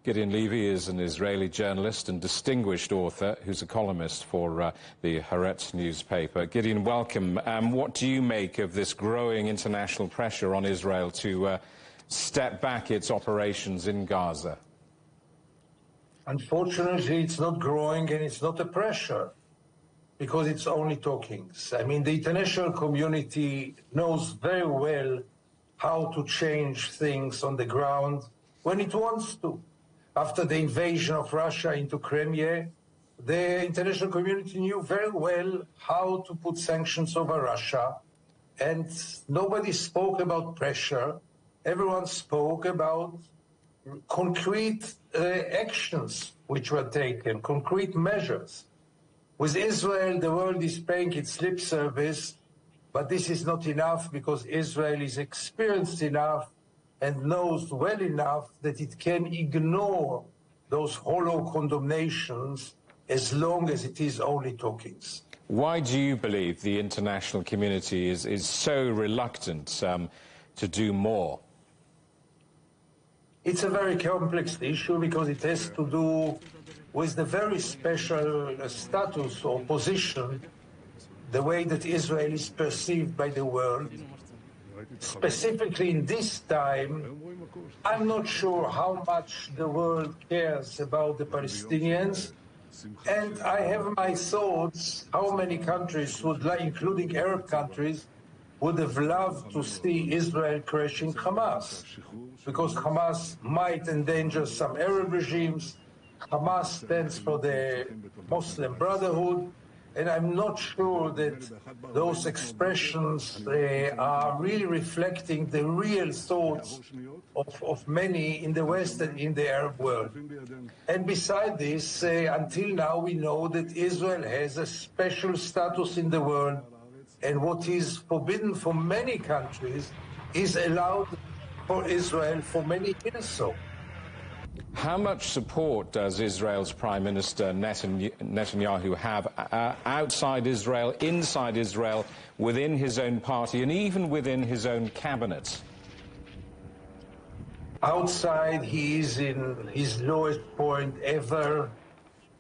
Gideon Levy is an Israeli journalist and distinguished author who's a columnist for the Haaretz newspaper. Gideon, welcome. What do you make of this growing international pressure on Israel to step back its operations in Gaza? Unfortunately, it's not growing and it's not a pressure because it's only talkings. I mean, the international community knows very well how to change things on the ground when it wants to. After the invasion of Russia into Crimea, the international community knew very well how to put sanctions over Russia, and nobody spoke about pressure. Everyone spoke about concrete actions which were taken, concrete measures. With Israel, the world is paying its lip service, but this is not enough because Israel is experienced enough and knows well enough that it can ignore those hollow condemnations as long as it is only talkings. Why do you believe the international community is so reluctant to do more? It's a very complex issue because it has to do with the very special status or position, the way that Israel is perceived by the world. Specifically in this time, I'm not sure how much the world cares about the Palestinians, and I have my thoughts how many countries would like, including Arab countries, would have loved to see Israel crashing Hamas, because Hamas might endanger some Arab regimes. Hamas stands for the Muslim Brotherhood, and I'm not sure that those expressions are really reflecting the real thoughts of many in the West and in the Arab world. And beside this, until now we know that Israel has a special status in the world, and what is forbidden for many countries is allowed for Israel for many years so. How much support does Israel's Prime Minister Netanyahu have outside Israel, inside Israel, within his own party, and even within his own cabinet? Outside, he is in his lowest point ever.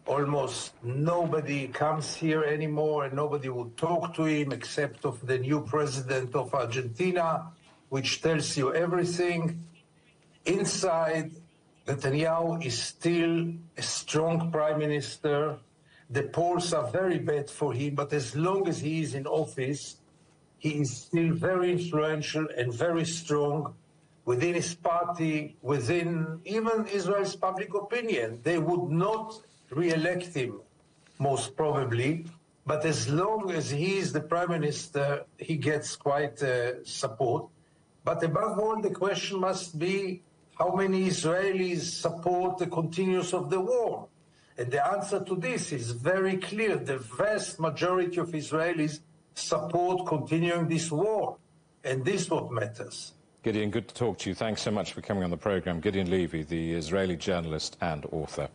Almost nobody comes here anymore, and nobody will talk to him except of the new president of Argentina, which tells you everything. Inside, Netanyahu is still a strong prime minister. The polls are very bad for him, but as long as he is in office, he is still very influential and very strong within his party, within even Israel's public opinion. They would not re-elect him, most probably, but as long as he is the prime minister, he gets quite support. But above all, the question must be, how many Israelis support the continuance of the war? And the answer to this is very clear. The vast majority of Israelis support continuing this war. And this is what matters. Gideon, good to talk to you. Thanks so much for coming on the program. Gideon Levy, the Israeli journalist and author.